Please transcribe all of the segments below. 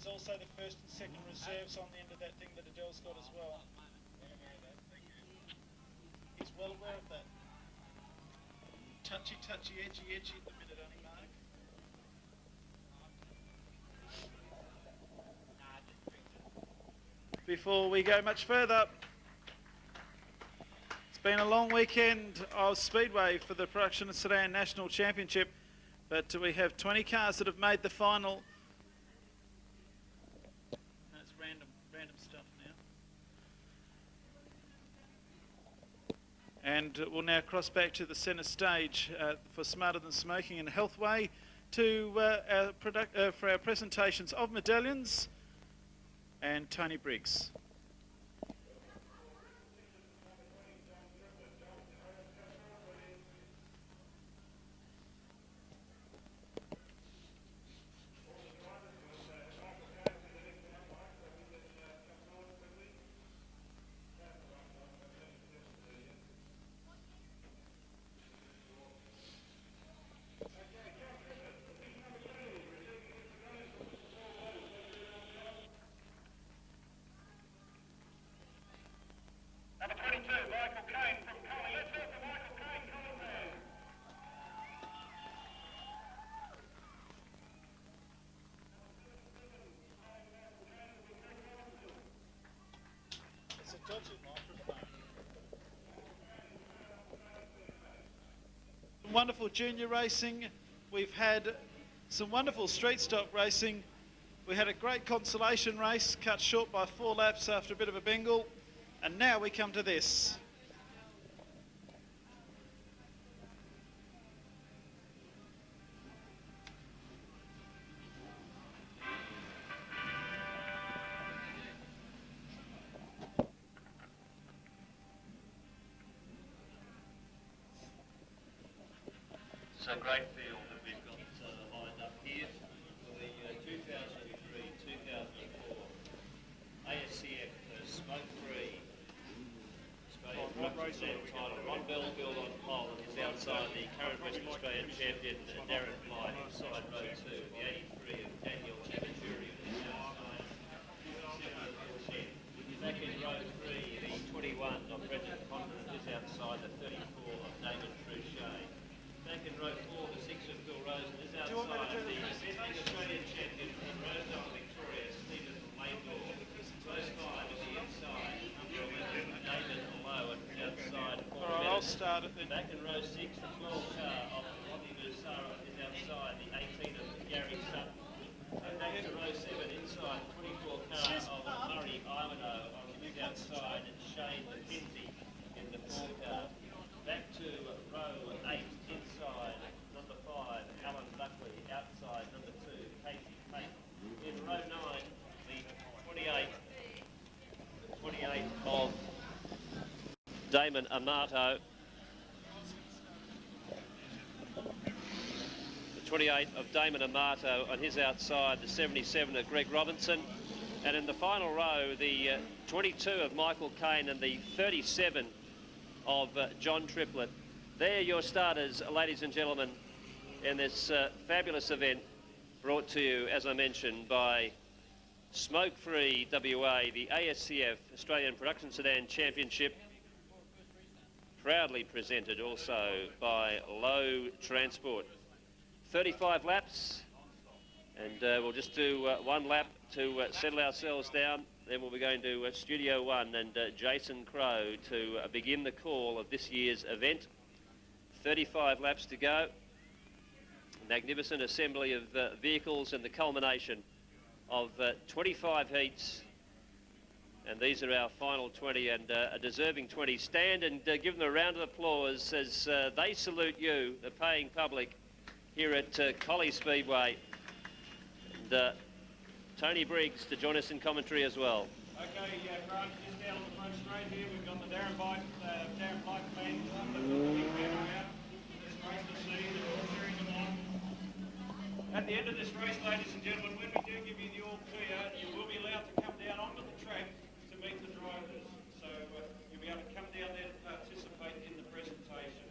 also the first and second reserves on the end of that thing that Adele's got as well. He's well aware of that. Touchy, edgy at the minute, only Mark. Before we go much further, it's been a long weekend of Speedway for the Production Sedan National Championship, but we have 20 cars that have made the final. That's random stuff now. And we'll now cross back to the centre stage for Smarter Than Smoking and Healthway to for our presentations of medallions and Tony Briggs. Number 22, Michael Kane from Collie. Let's welcome Michael Kane, Collie man. It's a dodgy microphone. Wonderful junior racing. We've had some wonderful street stock racing. We had a great consolation race cut short by 4 laps after a bit of a bingle. And now we come to this. It's a great field that we've got lined up here for the 2003-2004 ASCF smoke-free Australian title. Ron Bellfield on pole is outside the current Western Australian champion Darren Blythe inside row 2. The 83 of Daniel Chavachuri is outside. Back in row 3, the 21 of Brendan Condon is outside. The 34 of David Trouchet. Back in row 4, the 6 of Phil Rosen is outside. The defending Australian champion from Rosedale, Victoria, Stephen Laidlaw. Row 5 is the inside. Number 11, David Lowe, and outside. All right, I'll start it then. Back in row 6, the 12 car of Robbie Mursara is outside. The 18 of Gary Sutton. And back to row 7, inside, the 24 car of Murray Ivanhoe is outside. Shane McKenzie in the 4 car. Back to row 8, inside, number 5, Alan Buckley, outside, number 2, Casey Pate. In row 9, the 28 of Damon Amato. The 28 of Damon Amato on his outside, the 77 of Greg Robinson. And in the final row, the 22 of Michael Kane and the 37 of John Triplett. They're your starters, ladies and gentlemen, in this fabulous event brought to you, as I mentioned, by Smoke-Free WA, the ASCF Australian Production Sedan Championship, proudly presented also by Low Transport. 35 laps, and we'll just do 1 lap to settle ourselves down. Then we'll be going to Studio 1 and Jason Crow to begin the call of this year's event. 35 laps to go. Magnificent assembly of vehicles and the culmination of 25 heats. And these are our final 20, and a deserving 20. Stand and give them a round of applause as they salute you, the paying public, here at Collie Speedway. And Tony Briggs to join us in commentary as well. Okay, Grant, just down on the front straight here, we've got the Darren Blythe fan club, the big banner out. It's great to see that you're cheering them on. At the end of this race, ladies and gentlemen, when we do give you the all clear, you will be allowed to come down onto the track to meet the drivers. So you'll be able to come down there to participate in the presentation.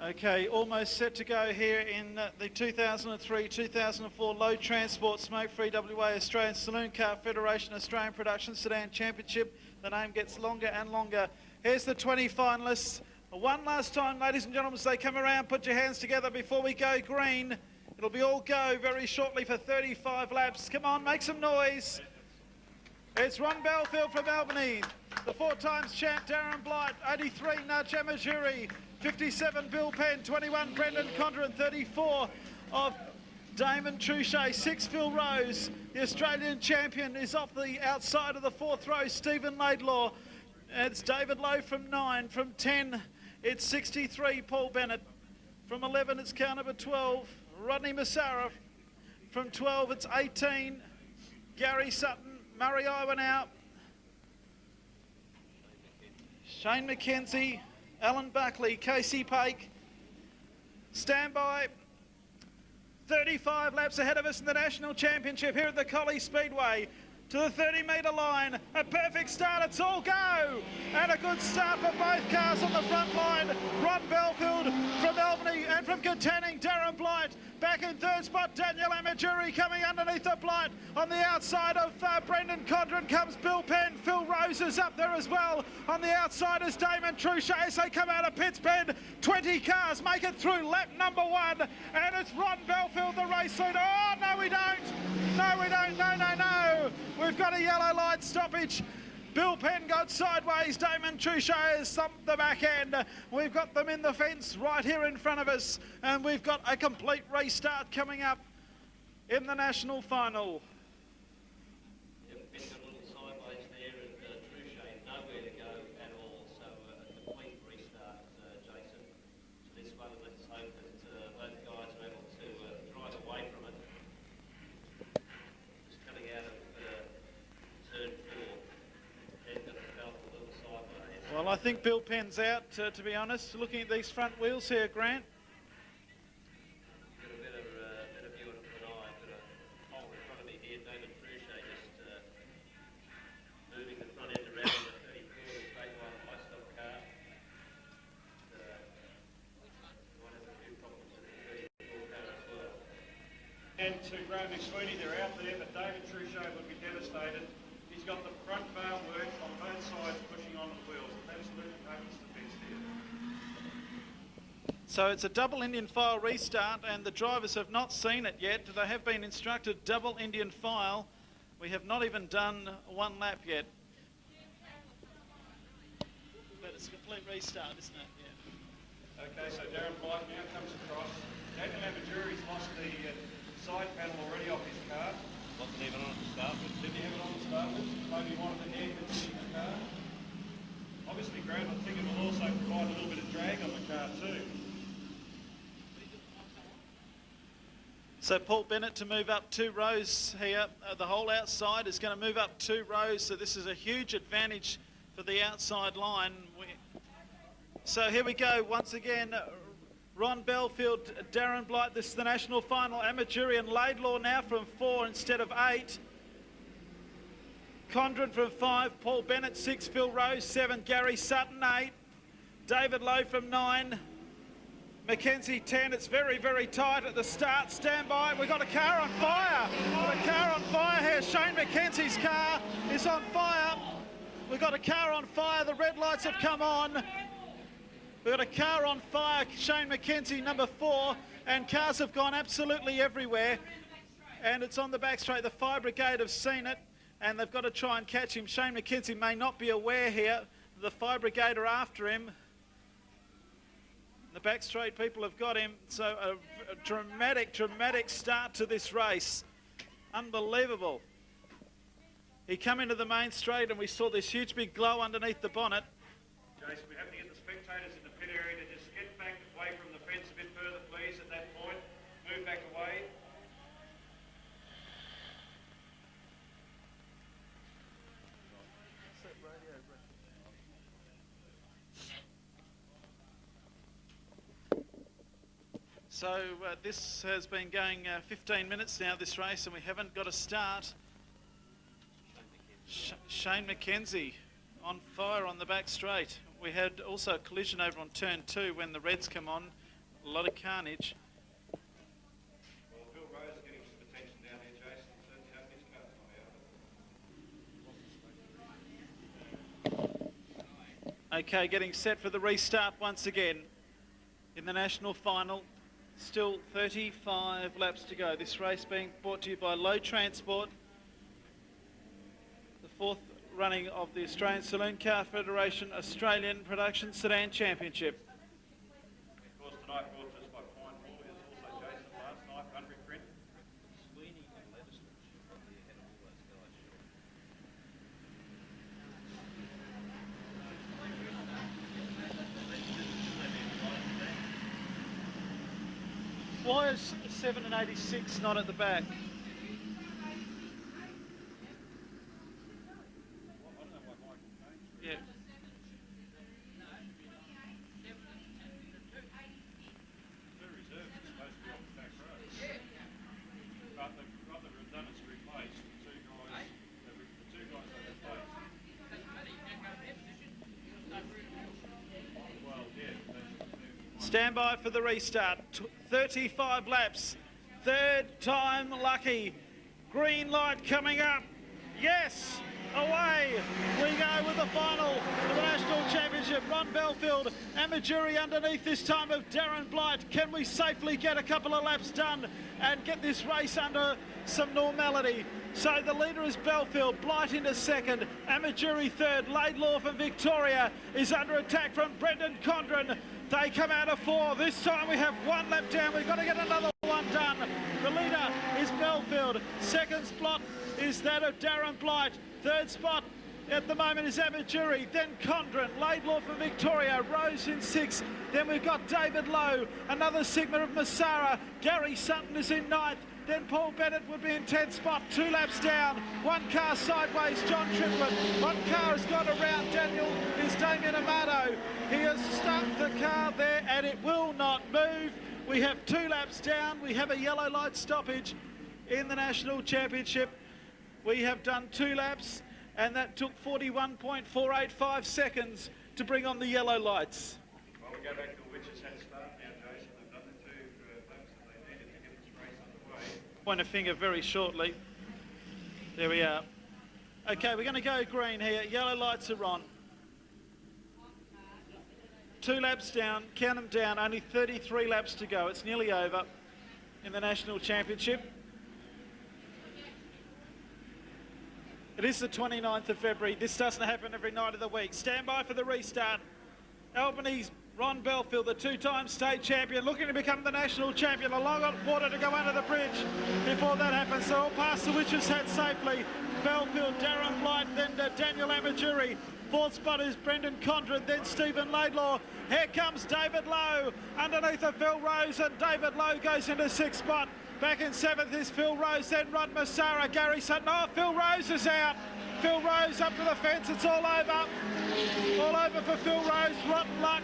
Okay, almost set to go here in the 2003-2004 Low Transport Smoke-Free WA Australian Saloon Car Federation Australian Production Sedan Championship. The name gets longer and longer. Here's the 20 finalists. One last time, ladies and gentlemen, as they come around, put your hands together before we go green. It'll be all go very shortly for 35 laps. Come on, make some noise. It's Ron Belfield from Albany, the 4 times champ Darren Blight, 83 Nudge Amajuri, 57 Bill Penn, 21 Brendan Condren, 34 of Damon Truchet, 6 Phil Rose. The Australian champion is off the outside of the 4th row, Stephen Laidlaw. It's David Lowe from 9, from 10 it's 63 Paul Bennett, from 11 it's car number 12 Rodney Massara, from 12 it's 18 Gary Sutton. Murray Iwan out. Shane McKenzie, Alan Buckley, Casey Pake. Stand by. 35 laps ahead of us in the National Championship here at the Collie Speedway. To the 30-metre line. A perfect start. It's all go. And a good start for both cars on the front line. Ron Belfield from Albany and from Katanning, Darren Blight. Back in 3rd spot, Daniel Amajuri coming underneath the Blight. On the outside of Brendan Condren comes Bill Penn. Phil Rose is up there as well. On the outside is Damon Truchet as they come out of pits bend. 20 cars make it through lap number 1. And it's Ron Belfield, the race leader. Oh, no, we don't. No, we don't. No, no, no. We've got a yellow light stoppage. Bill Penn got sideways. Damon Truchet has thumped the back end. We've got them in the fence right here in front of us. And we've got a complete restart coming up in the national final. Yep, Penn got a little sideways there and Truchet nowhere to go at all. So a complete restart, Jason, to this one. And let's hope that both guys are able to drive away from it. Just coming out of turn 4. Well, I think Bill Penn's out, to be honest. Looking at these front wheels here, Grant. Got a better view of it than I. I've got a hole in front of me here. David Truchet just moving the front end around the 34 straight line high stop car. Might have a few problems in the 34 car as well. And to Graham McSweeney, they're out there, but David Truchet would be devastated. He's got the front bar work on both sides pushing on the wheels. Absolutely opens the fence here. So it's a double Indian file restart and the drivers have not seen it yet. They have been instructed double Indian file. We have not even done 1 lap yet. But it's a complete restart, isn't it? Yeah. Okay, so Darren Blight now comes across. Daniel Amajuri's lost the side panel already off his car. Wasn't even on it to start with. Didn't have it on the start with. Maybe one of the air that's in the car. Obviously, Graham, I think it will also provide a little bit of drag on the car too. So Paul Bennett to move up 2 rows here. The whole outside is going to move up 2 rows. So this is a huge advantage for the outside line. So here we go once again. Ron Belfield, Darren Blight, this is the national final. Amajuri and Laidlaw now from 4 instead of 8. Condren from 5, Paul Bennett 6, Phil Rose 7, Gary Sutton 8, David Lowe from 9, Mackenzie 10. It's very, very tight at the start. Stand by. We've got a car on fire. Got a car on fire here. Shane Mackenzie's car is on fire. We've got a car on fire. The red lights have come on. We've got a car on fire, Shane McKenzie, number 4, and cars have gone absolutely everywhere. And it's on the back straight. The fire brigade have seen it, and they've got to try and catch him. Shane McKenzie may not be aware here. The fire brigade are after him. The back straight people have got him. So a dramatic, dramatic start to this race. Unbelievable. He come into the main straight, and we saw this huge big glow underneath the bonnet. Jason, we have to get the spectators in the pit area to just get back away from the fence a bit further, please, at that point. Move back away. So this has been going 15 minutes now, this race, and we haven't got a start. Shane McKenzie on fire on the back straight. We had also a collision over on turn 2 when the reds come on. A lot of carnage. Well, Phil Rose is getting some attention down here, Jason. Certainly hope his car's not out. Okay, getting set for the restart once again in the national final. Still 35 laps to go. This race being brought to you by Low Transport. The fourth running of the Australian Saloon Car Federation Australian Production Sedan Championship. Of course, tonight brought to us by Pine Hall. Here's also Jason last night, country print. Sweeney and Leatherstitch probably ahead of all those guys, sure. Why is 7 and 86 not at the back? Yeah. Two reserves are supposed to be on the back row. But they've got the redundancy replaced. The two guys they replaced. Well, yeah. Stand by for the restart. 35 laps. Third time lucky. Green light coming up. Yes! Away we go with the final of the National Championship. Ron Belfield and the jury underneath this time of Darren Blight. Can we safely get a couple of laps done and get this race under some normality? So the leader is Belfield, Blight into second, Amajuri third, Laidlaw from Victoria is under attack from Brendan Condren. They come out of four. This time we have one lap down. We've got to get another one done. The leader is Belfield. Second spot is that of Darren Blight. Third spot at the moment is Amajuri, then Condren, Laidlaw for Victoria, Rose in sixth. Then we've got David Lowe, another Sigma of Massara. Gary Sutton is in ninth. Then Paul Bennett would be in 10th spot, 2 laps down. One car sideways, John Triplett. One car has gone around, Daniel is Damien Amato. He has stuck the car there and it will not move. We have 2 laps down. We have a yellow light stoppage in the National Championship. We have done 2 laps and that took 41.485 seconds to bring on the yellow lights. Well, we go back to the witches' head start now, Jason. They've done the 2 laps that they needed to get this race underway. Point a finger very shortly. There we are. Okay, we're going to go green here. Yellow lights are on. 2 laps down, count them down, only 33 laps to go. It's nearly over in the National Championship. It is the 29th of February. This doesn't happen every night of the week. Stand by for the restart. Albany's Ron Belfield, the 2-time state champion, looking to become the national champion. A long water to go under the bridge before that happens. So we'll pass the witches' head safely. Belfield, Darren Blight, then Daniel Amajuri. 4th spot is Brendan Condren, then Stephen Laidlaw. Here comes David Lowe underneath of Phil Rose, and David Lowe goes into 6th spot. Back in 7th is Phil Rose, then Rod Massara, Gary Sutton. Oh, Phil Rose is out. Phil Rose up to the fence, it's all over. All over for Phil Rose, rotten luck.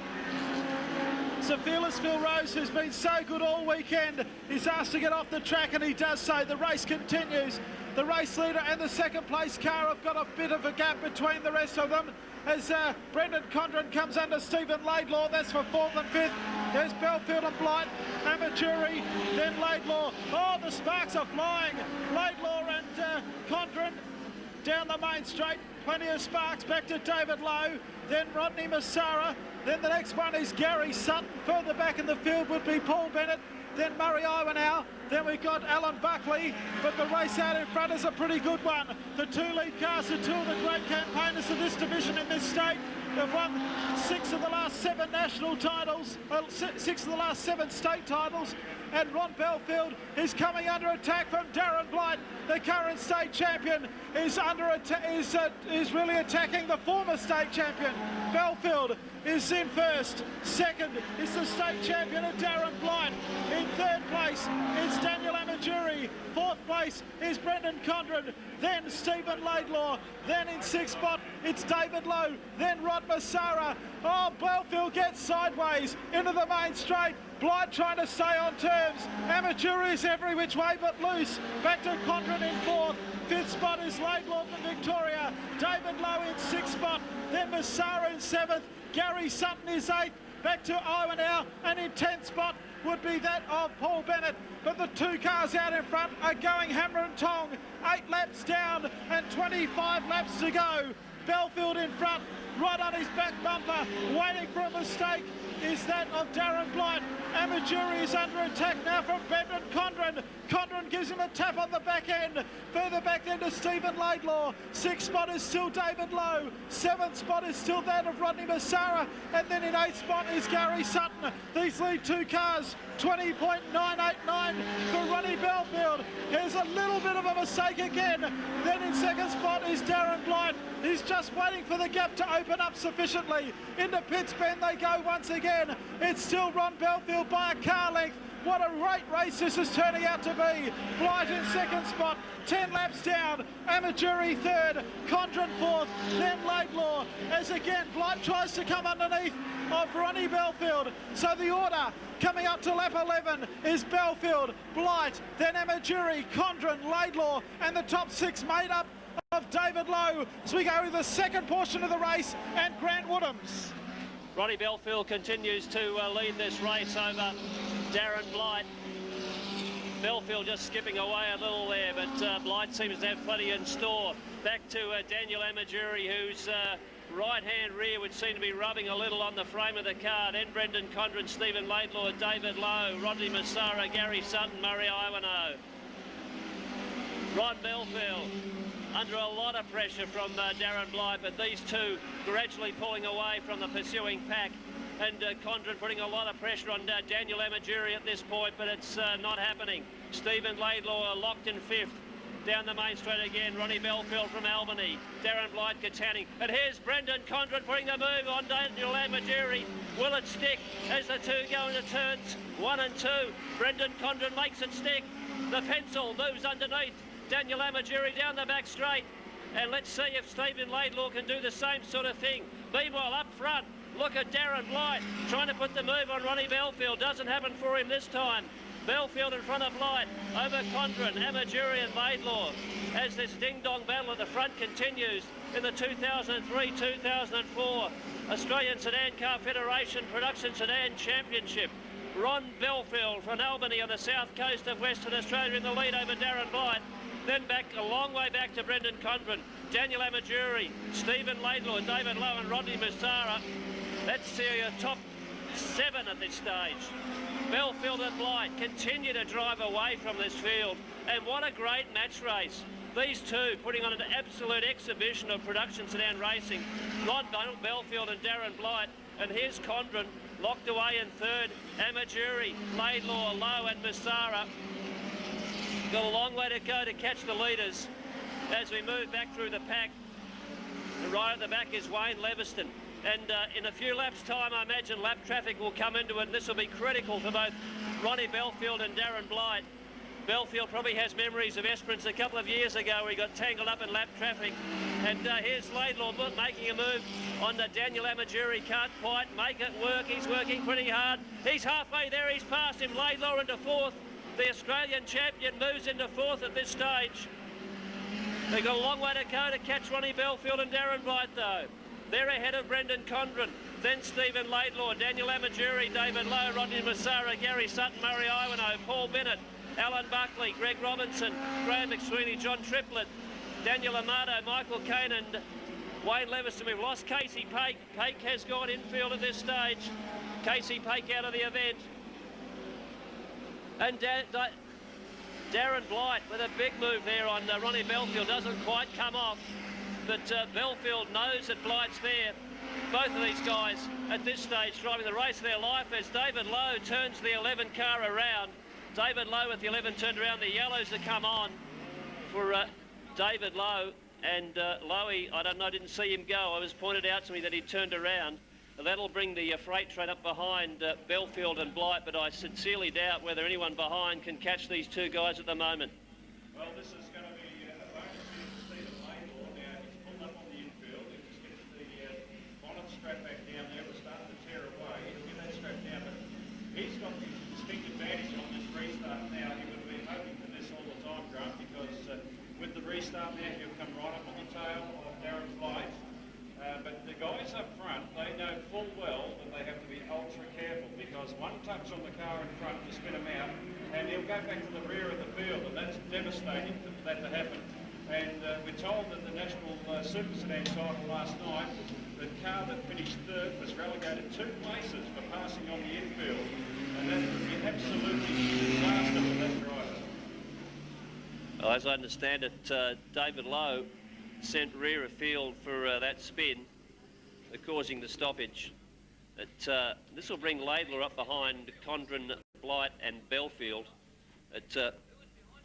So fearless Phil Rose, who's been so good all weekend, is asked to get off the track and he does so. The race continues. The race leader and the second place car have got a bit of a gap between the rest of them as Brendan Condren comes under Stephen Laidlaw. That's for 4th and 5th. There's Belfield and Blight, Amajuri, then Laidlaw. Oh, the sparks are flying. Laidlaw and Condren down the main straight. Plenty of sparks. Back to David Lowe, then Rodney Massara. Then the next one is Gary Sutton. Further back in the field would be Paul Bennett, then Murray Iwanow. Then we've got Alan Buckley, but the race out in front is a pretty good one. The 2 lead cars are 2 of the great campaigners of this division in this state. They've won 6 of the last 7 national titles, 6 of the last 7 state titles. And Ron Belfield is coming under attack from Darren Blight. The current state champion is is really attacking the former state champion. Belfield is in first. Second is the state champion of Darren Blight. In 3rd place is Daniel Amajuri. 4th place is Brendan Condren. Then Stephen Laidlaw. Then in 6th spot it's David Lowe. Then Rod Massara. Oh, Belfield gets sideways into the main straight. Blight trying to stay on terms. Amajuri is every which way but loose. Back to Condren in 4th. 5th spot is Laidlaw from Victoria. David Lowe in 6th spot. Then Massara in 7th. Gary Sutton is 8th. Back to Iwanow, and in 10th spot would be that of Paul Bennett, but the two cars out in front are going hammer and tong. 8 laps down and 25 laps to go. Belfield in front, right on his back bumper, waiting for a mistake, is that of Darren Blight. Amajuri is under attack now from Brendan Condren. Condren gives him a tap on the back end. Further back then to Stephen Laidlaw. 6th spot is still David Lowe. 7th spot is still that of Rodney Massara. And then in 8th spot is Gary Sutton. These lead two cars. 20.989 for Ronnie Belfield. Here's a little bit of a mistake again. Then in 2nd spot is Darren Blight. He's just waiting for the gap to open up sufficiently. Into pits bend they go once again. It's still Ron Belfield by a car length. What a great race this is turning out to be. Blight in 2nd spot, 10 laps down. Amajuri 3rd, Condren 4th, then Laidlaw. As again, Blight tries to come underneath of Ronnie Belfield. So the order coming up to lap 11 is Belfield, Blight, then Amajuri, Condren, Laidlaw, and the top 6 made up of David Lowe. So we go to the second portion of the race and Grant Woodhams. Ronnie Belfield continues to lead this race over Darren Blight. Belfield just skipping away a little there, but Blight seems to have plenty in store. Back to Daniel Amajuri, whose right-hand rear would seem to be rubbing a little on the frame of the car. Then Brendan Condren, Stephen Laidlaw, David Lowe, Rodney Massara, Gary Sutton, Murray Iwano. Ron Belfield under a lot of pressure from Darren Blight, but these two gradually pulling away from the pursuing pack. And Condren putting a lot of pressure on Daniel Amajuri at this point, but it's not happening. Stephen Laidlaw locked in 5th. Down the main straight again, Ronnie Belfield from Albany. Darren Blight Katanning. And here's Brendan Condren putting the move on Daniel Amajuri. Will it stick as the two go into turns 1 and 2? Brendan Condren makes it stick. The pencil moves underneath. Daniel Amajuri down the back straight. And let's see if Stephen Laidlaw can do the same sort of thing. Meanwhile, up front, look at Darren Blight trying to put the move on Ronnie Belfield. Doesn't happen for him this time. Belfield in front of Blight, over Condren, Amajuri and Laidlaw as this ding-dong battle at the front continues in the 2003-2004 Australian Sedan Car Federation Production Sedan Championship. Ron Belfield from Albany on the south coast of Western Australia in the lead over Darren Blight. Then back a long way back to Brendan Condren, Daniel Amajuri, Stephen Laidlaw, David Lowe and Rodney Massara. That's your top 7 at this stage. Belfield and Blight continue to drive away from this field. And what a great match race. These two putting on an absolute exhibition of production sedan racing. Ron Belfield and Darren Blight. And here's Condren locked away in 3rd. Amajuri, Laidlaw, Lowe and Massara. Got a long way to go to catch the leaders as we move back through the pack. And right at the back is Wayne Leviston. And in a few laps' time, I imagine lap traffic will come into it, and this will be critical for both Ronnie Belfield and Darren Blight. Belfield probably has memories of Esperance a couple of years ago where he got tangled up in lap traffic. And here's Laidlaw making a move on Daniel Amajuri. Can't quite make it work. He's working pretty hard. He's halfway there. He's passed him. Laidlaw into 4th. The Australian champion moves into 4th at this stage. They've got a long way to go to catch Ronnie Belfield and Darren Blight, though. They're ahead of Brendan Condren, then Stephen Laidlaw, Daniel Amajuri, David Lowe, Rodney Massara, Gary Sutton, Murray Iwano, Paul Bennett, Alan Buckley, Greg Robinson, Graham McSweeney, John Triplett, Daniel Amato, Michael Kane and Wayne Leviston. We've lost Casey Pake. Pake has gone infield at this stage. Casey Pake out of the event. And Darren Blight with a big move there on Ronnie Belfield. Doesn't quite come off. But Belfield knows that Blight's there. Both of these guys at this stage driving the race of their life as David Lowe turns the 11 car around. David Lowe with the 11 turned around. The yellows have come on for David Lowe. And Lowe, I don't know, I didn't see him go. It was pointed out to me that he turned around. That'll bring the freight train up behind Belfield and Blight, but I sincerely doubt whether anyone behind can catch these two guys at the moment. Well, this is going to be a bonus here for Stephen Laidlaw. Now, he's pulled up on the infield. He just gets the bonnet strap back down there. We're starting to tear away. He'll get that strap down, but he's got the distinct advantage on this restart now. He would have been hoping for this all the time, Grant, because with the restart now, he'll come right up on the tail of Darren Blight. But the guys up front, they know full well that they have to be ultra careful because one touch on the car in front spin him out, and he'll go back to the rear of the field, and that's devastating for that to happen. And we're told that the National Super Sedan title last night, the car that finished third was relegated 2 places for passing on the infield, and that would be absolutely disaster for that driver. Well, as I understand it, David Lowe sent rear of field for that spin, causing the stoppage. This will bring Laidlaw up behind Condren, Blight and Belfield.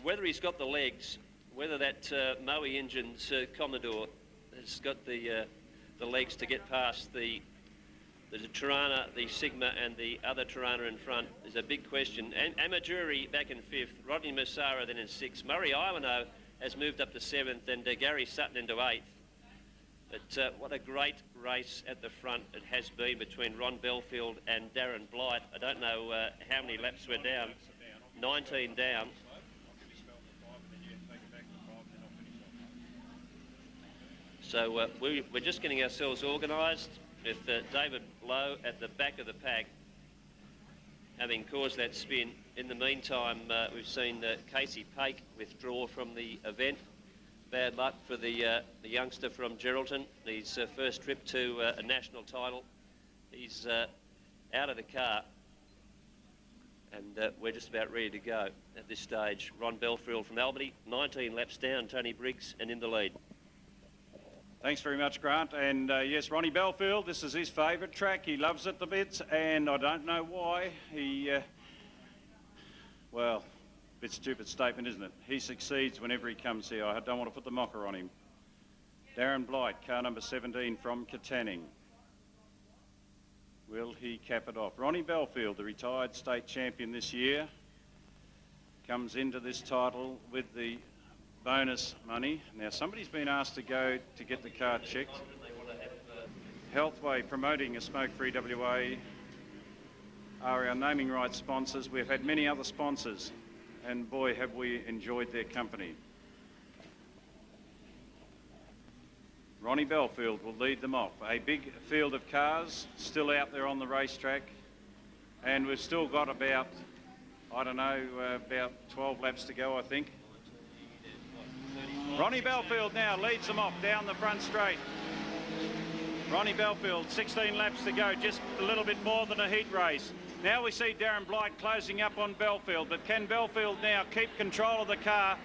Whether he's got the legs, whether that Moe engine's Commodore has got the legs to get past the Tirana, the Sigma and the other Tirana in front is a big question. And Amajuri back in 5th, Rodney Massara then in 6th. Murray Iwano has moved up to 7th and Gary Sutton into 8th. But what a great race at the front it has been between Ron Belfield and Darren Blight. I don't know how many laps we're down. 19 down. So we're just getting ourselves organised with David Lowe at the back of the pack, having caused that spin. In the meantime, we've seen Casey Pake withdraw from the event. Bad luck for the youngster from Geraldton. His first trip to a national title. He's out of the car, and we're just about ready to go at this stage. Ron Belfield from Albany, 19 laps down, Tony Briggs, and in the lead. Thanks very much, Grant. And yes, Ronnie Belfield, this is his favourite track. He loves it the bits, and I don't know why. He, well, bit stupid statement, isn't it? He succeeds whenever he comes here. I don't want to put the mocker on him. Darren Blight, car number 17 from Katanning. Will he cap it off? Ronnie Belfield, the retired state champion this year, comes into this title with the bonus money. Now, somebody's been asked to go to get the car checked. Healthway, promoting a smoke-free WA, are our naming rights sponsors. We've had many other sponsors, and boy, have we enjoyed their company. Ronnie Belfield will lead them off. A big field of cars still out there on the racetrack, and we've still got about, I don't know, about 12 laps to go, I think. Ronnie Belfield now leads them off down the front straight. Ronnie Belfield, 16 laps to go, just a little bit more than a heat race. Now we see Darren Blight closing up on Belfield, but can Belfield now keep control of the car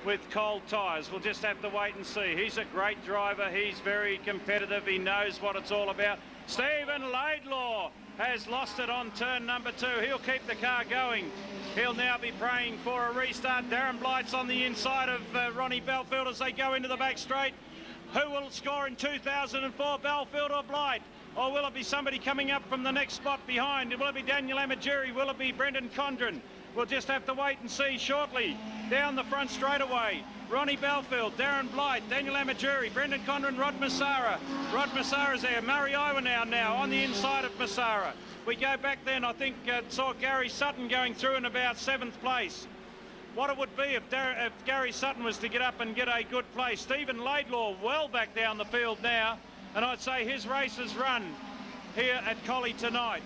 with cold tyres? We'll just have to wait and see. He's a great driver. He's very competitive. He knows what it's all about. Stephen Laidlaw has lost it on turn number 2. He'll keep the car going. He'll now be praying for a restart. Darren Blight's on the inside of Ronnie Belfield as they go into the back straight. Who will score in 2004, Belfield or Blight? Or will it be somebody coming up from the next spot behind? Will it be Daniel Amajiri? Will it be Brendan Condren? We'll just have to wait and see shortly. Down the front straightaway, Ronnie Belfield, Darren Blight, Daniel Amajiri, Brendan Condren, Rod Massara. Rod Massara's there. Murray Iwanow now on the inside of Massara. We go back then, I think, saw Gary Sutton going through in about 7th place. What it would be if Gary Sutton was to get up and get a good place. Stephen Laidlaw well back down the field now, and I'd say his race is run here at Collie tonight.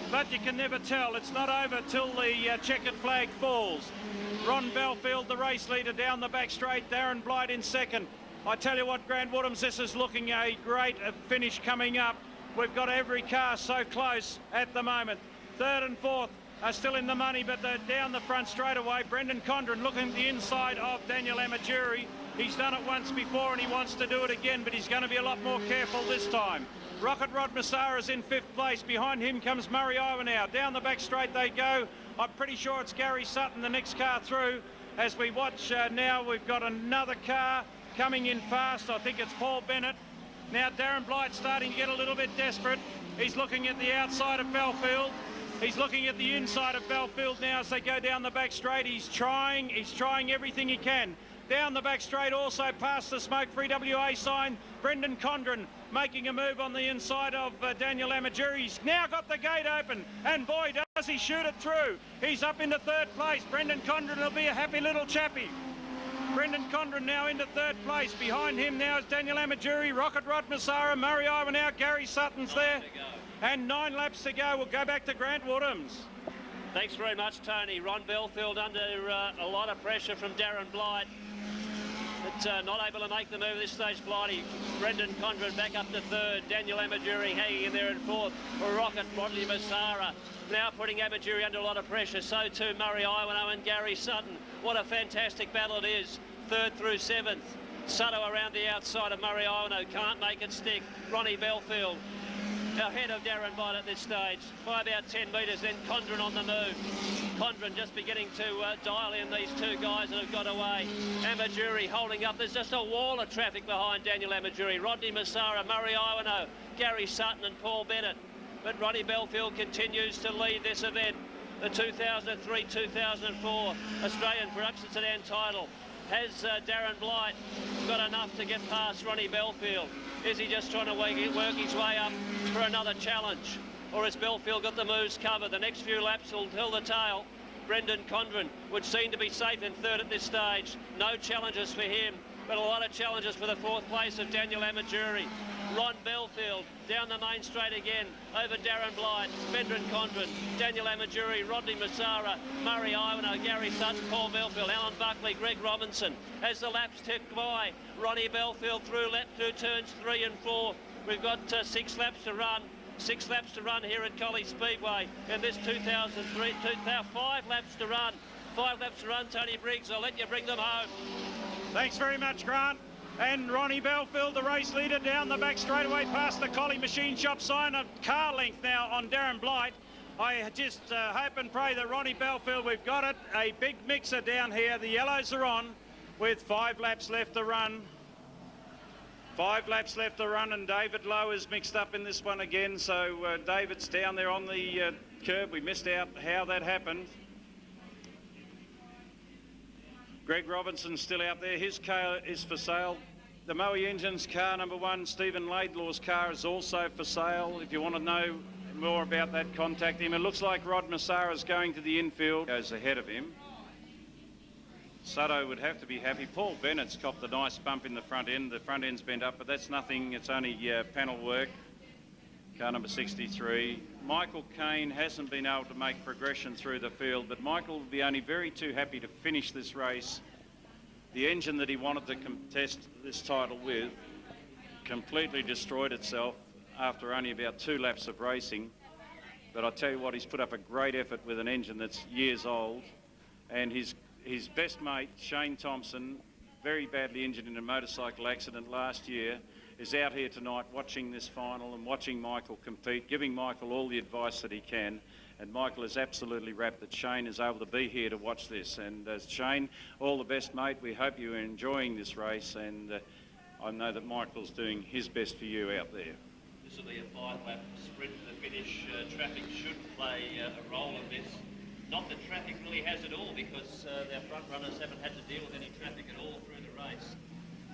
But you can never tell. It's not over till the checkered flag falls. Ron Belfield, the race leader, down the back straight. Darren Blight in 2nd. I tell you what, Grant Woodhams, this is looking a great finish coming up. We've got every car so close at the moment. 3rd and 4th are still in the money, but they're down the front straight away. Brendan Condren looking at the inside of Daniel Amajiri. He's done it once before and he wants to do it again, but he's going to be a lot more careful this time. Rocket Rod Massara's in 5th place. Behind him comes Murray Iwanow. Down the back straight they go. I'm pretty sure it's Gary Sutton, the next car through. As we watch now, we've got another car coming in fast. I think it's Paul Bennett. Now Darren Blight starting to get a little bit desperate. He's looking at the outside of Belfield. He's looking at the inside of Belfield now as they go down the back straight. He's trying everything he can. Down the back straight also past the smoke-free WA sign. Brendan Condren making a move on the inside of Daniel Amajiri. He's now got the gate open, and boy, does he shoot it through. He's up into 3rd place. Brendan Condren will be a happy little chappie. Brendan Condren now into 3rd place. Behind him now is Daniel Amajiri, Rocket Rod Massara, Murray Iwanow, Gary Sutton's there. And 9 laps to go. We'll go back to Grant Woodhams. Thanks very much, Tony. Ron Belfield under a lot of pressure from Darren Blight. But not able to make the move at this stage, Blighty. Brendan Condren back up to third. Daniel Amaduri hanging in there at fourth. Rocket Rodney Massara now putting Amaduri under a lot of pressure. So too Murray Iwano and Gary Sutton. What a fantastic battle it is. Third through seventh. Sutto around the outside of Murray Iwano. Can't make it stick. Ronnie Belfield ahead of Darren Blight at this stage by about 10 metres. Then Condren on the move. Condren just beginning to dial in these two guys that have got away. Amaduri holding up. There's just a wall of traffic behind Daniel Amaduri. Rodney Massara, Murray Iwano, Gary Sutton and Paul Bennett. But Ronnie Belfield continues to lead this event. The 2003-2004 Australian Production Sedan title. Has Darren Blight got enough to get past Ronnie Belfield? Is he just trying to work his way up for another challenge? Or has Belfield got the moves covered? The next few laps will tell the tale. Brendan Condren would seem to be safe in third at this stage. No challenges for him, but a lot of challenges for the fourth place of Daniel Amaduri. Ron Belfield down the main straight again over Darren Blight, Brendan Condren, Daniel Amaduri, Rodney Massara, Murray Iwano, Gary Sutton, Paul Belfield, Alan Buckley, Greg Robinson. As the laps tick by, Ronnie Belfield through turns 3 and 4. We've got 6 laps to run. 6 laps to run here at Collie Speedway in this 2003. 5 laps to run. 5 laps to run, Tony Briggs. I'll let you bring them home. Thanks very much, Grant. And Ronnie Belfield, the race leader, down the back straightaway past the Collie Machine Shop sign. A car length now on Darren Blight. I just hope and pray that Ronnie Belfield, we've got it. A big mixer down here. The yellows are on with 5 laps left to run. 5 laps left to run, and David Lowe is mixed up in this one again. So David's down there on the curb. We missed out how that happened. Greg Robinson's still out there. His car is for sale. The Moe Engines car number 1, Stephen Laidlaw's car, is also for sale. If you want to know more about that, contact him. It looks like Rod Massara's going to the infield. Goes ahead of him. Sutto would have to be happy. Paul Bennett's copped a nice bump in the front end. The front end's bent up, but that's nothing. It's only panel work. Car number 63. Michael Kane hasn't been able to make progression through the field, but Michael will be only very too happy to finish this race. The engine that he wanted to contest this title with completely destroyed itself after only about 2 laps of racing. But I tell you what, he's put up a great effort with an engine that's years old. And his best mate, Shane Thompson, very badly injured in a motorcycle accident last year, is out here tonight watching this final and watching Michael compete, giving Michael all the advice that he can. And Michael is absolutely rapt that Shane is able to be here to watch this. And Shane, all the best, mate. We hope you're enjoying this race, and I know that Michael's doing his best for you out there. This will be a 5-lap sprint to the finish. Traffic should play a role in this. Not that traffic really has it all, because their front runners haven't had to deal with any traffic at all through the race.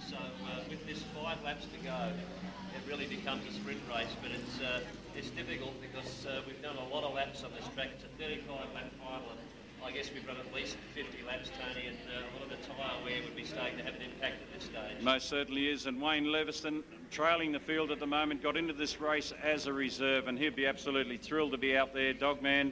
So with this 5 laps to go, it really becomes a sprint race. But it's difficult because we've done a lot of laps on this track. It's a 35-lap final, and I guess we've run at least 50 laps, Tony, and a lot of the tyre wear would be starting to have an impact at this stage. Most certainly is, and Wayne Leviston, trailing the field at the moment, got into this race as a reserve, and he'd be absolutely thrilled to be out there. Dogman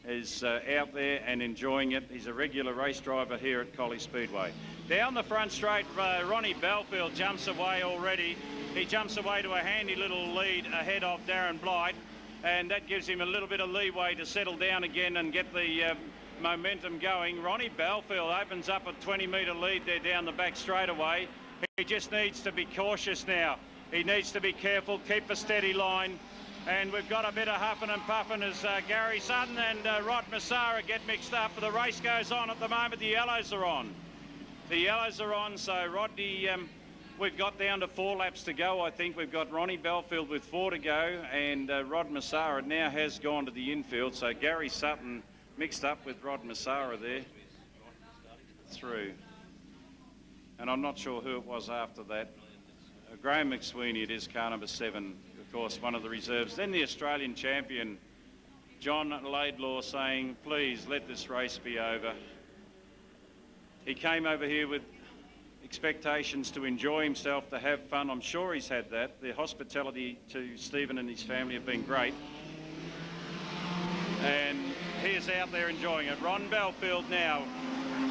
is out there and enjoying it. He's a regular race driver here at Collie Speedway. Down the front straight, Ronnie Belfield jumps away already. He jumps away to a handy little lead ahead of Darren Blight, and that gives him a little bit of leeway to settle down again and get the momentum going. Ronnie Belfield opens up a 20-metre lead there down the back straightaway. He just needs to be cautious now. He needs to be careful, keep a steady line. And we've got a bit of huffing and puffing as Gary Sutton and Rod Massara get mixed up. The race goes on at the moment. The yellows are on. The yellows are on, so Rodney, we've got down to 4 laps to go, I think. We've got Ronnie Belfield with 4 to go, and Rod Massara now has gone to the infield. So Gary Sutton mixed up with Rod Massara there through. And I'm not sure who it was after that. Graham McSweeney, it is, car number 7. Of course, one of the reserves. Then the Australian champion, John Laidlaw, saying, please let this race be over. He came over here with expectations to enjoy himself, to have fun. I'm sure he's had that. The hospitality to Stephen and his family have been great. And he is out there enjoying it. Ron Belfield now.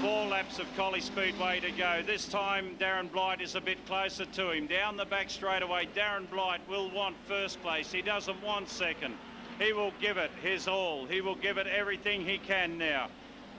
4 laps of Collie Speedway to go. This time Darren Blight is a bit closer to him. Down the back straightaway, Darren Blight will want first place. He doesn't want second. He will give it his all. He will give it everything he can now.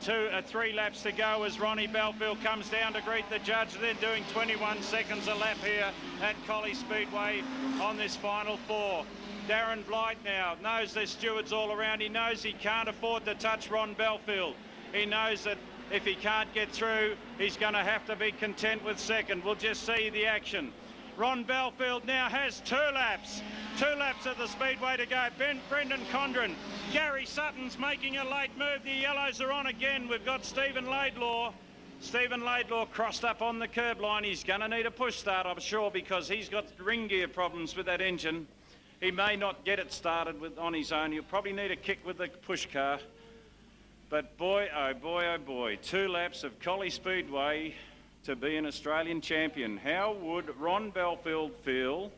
3 laps to go as Ronnie Belfield comes down to greet the judge. They're doing 21 seconds a lap here at Collie Speedway on this final 4. Darren Blight now knows there's stewards all around. He knows he can't afford to touch Ron Belfield. He knows that if he can't get through, he's going to have to be content with second. We'll just see the action. Ron Belfield now has 2 laps. 2 laps of the Speedway to go. Brendan Condren. Gary Sutton's making a late move. The yellows are on again. We've got Stephen Laidlaw. Stephen Laidlaw crossed up on the curb line. He's going to need a push start, I'm sure, because he's got ring gear problems with that engine. He may not get it started on his own. He'll probably need a kick with the push car. But boy, oh boy, oh boy, 2 laps of Collie Speedway to be an Australian champion. How would Ron Belfield feel?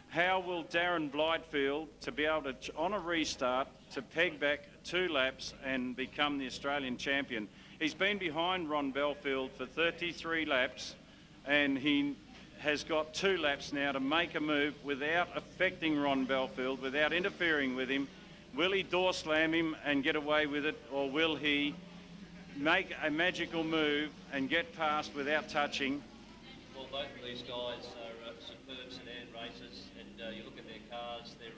How will Darren Blight feel to be able to, on a restart, to peg back 2 laps and become the Australian champion? He's been behind Ron Belfield for 33 laps, and he has got 2 laps now to make a move without affecting Ron Belfield, without interfering with him. Will he door slam him and get away with it, or will he make a magical move and get past without touching? Well, both of these guys are superb sedan racers, and you look at their cars, they're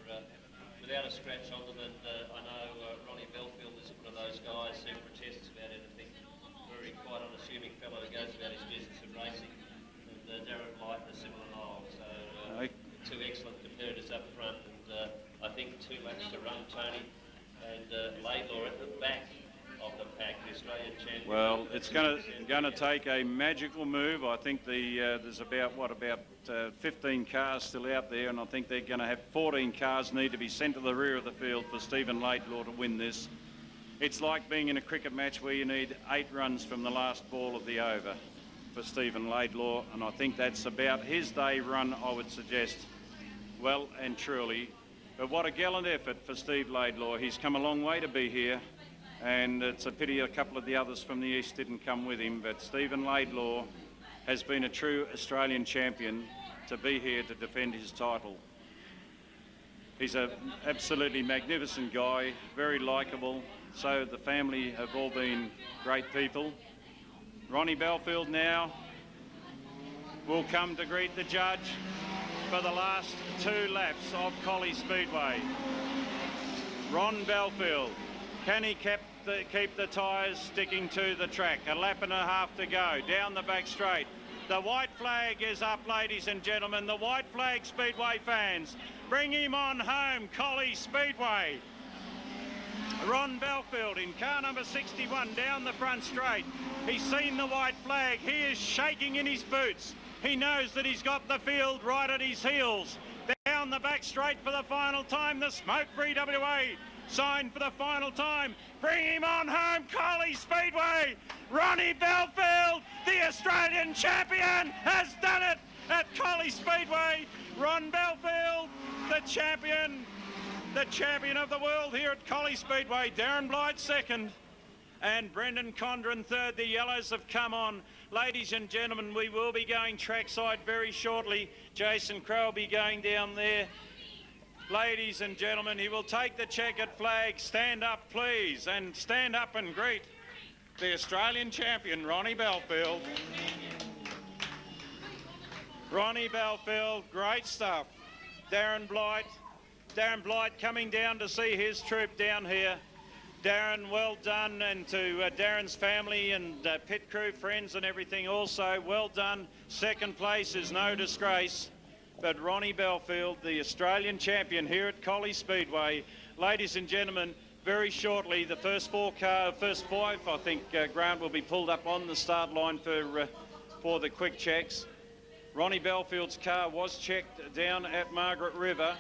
without a scratch on them, and I know Ronnie Belfield is one of those guys who protests about anything. Very quite unassuming fellow who goes about his business of racing, and Darren Blight a similar mould. So 2 excellent competitors up front, and I think 2 laps to run, Tony, and Laidlaw at the back of the pack, the Australian champion. Well, it's going to take a magical move. I think there's about 15 cars still out there, and I think they're going to have 14 cars need to be sent to the rear of the field for Stephen Laidlaw to win this. It's like being in a cricket match where you need 8 runs from the last ball of the over for Stephen Laidlaw, and I think that's about his day run, I would suggest, well and truly. But what a gallant effort for Steve Laidlaw. He's come a long way to be here, and it's a pity a couple of the others from the east didn't come with him, but Stephen Laidlaw has been a true Australian champion to be here to defend his title. He's an absolutely magnificent guy, very likeable, so the family have all been great people. Ronnie Belfield now will come to greet the judge for the last 2 laps of Collie Speedway. Ron Belfield, can he keep the tyres sticking to the track? 1.5 laps to go, down the back straight. The white flag is up, ladies and gentlemen. The white flag, Speedway fans. Bring him on home, Collie Speedway. Ron Belfield in car number 61 down the front straight. He's seen the white flag. He is shaking in his boots. He knows that he's got the field right at his heels. Down the back straight for the final time. The smoke-free WA sign for the final time. Bring him on home, Collie Speedway. Ronnie Belfield, the Australian champion, has done it at Collie Speedway. Ron Belfield, the champion of the world here at Collie Speedway. Darren Blight second, and Brendan Condren third. The yellows have come on. Ladies and gentlemen, we will be going trackside very shortly. Jason Crow will be going down there. Ladies and gentlemen, he will take the checkered flag. Stand up, please, and stand up and greet the Australian champion, Ronnie Belfield. Ronnie Belfield, great stuff. Darren Blight coming down to see his troop down here. Darren, well done, and to Darren's family and pit crew, friends and everything also, well done. Second place is no disgrace. But Ronnie Belfield, the Australian champion here at Collie Speedway. Ladies and gentlemen, very shortly, the first 5, I think, Grant, will be pulled up on the start line for the quick checks. Ronnie Belfield's car was checked down at Margaret River,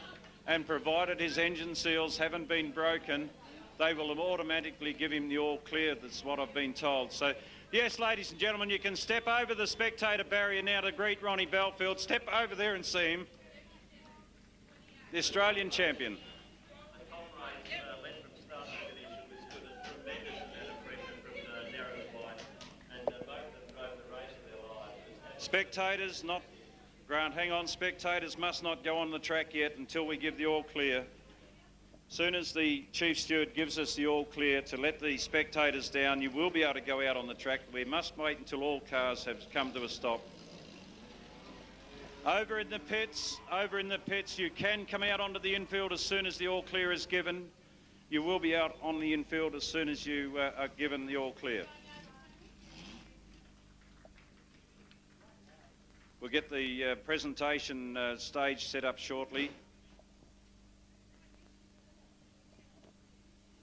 and provided his engine seals haven't been broken, they will automatically give him the all clear. That's what I've been told. So, yes, ladies and gentlemen, you can step over the spectator barrier now to greet Ronnie Belfield. Step over there and see him. The Australian champion. Spectators, not... Grant, hang on. Spectators must not go on the track yet until we give the all clear. Soon as the Chief Steward gives us the all clear to let the spectators down, you will be able to go out on the track. We must wait until all cars have come to a stop. Over in the pits, you can come out onto the infield as soon as the all clear is given. You will be out on the infield as soon as you are given the all clear. We'll get the presentation stage set up shortly.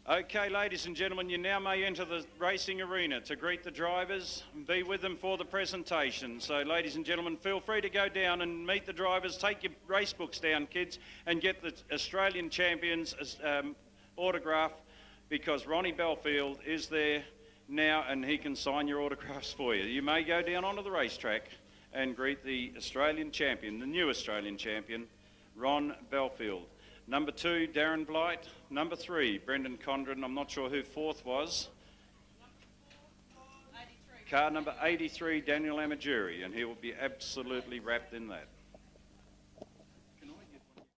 Okay, ladies and gentlemen, you now may enter the racing arena to greet the drivers and be with them for the presentation. So, ladies and gentlemen, feel free to go down and meet the drivers. Take your race books down, kids, and get the Australian champions autograph, because Ronnie Belfield is there now and he can sign your autographs for you. You may go down onto the racetrack and greet the Australian champion, the new Australian champion, Ron Belfield. Number 2, Darren Blight. Number 3, Brendan Condren. I'm not sure who 4th was. 83. Car number 83, Daniel Amajuri, and he will be absolutely wrapped in that.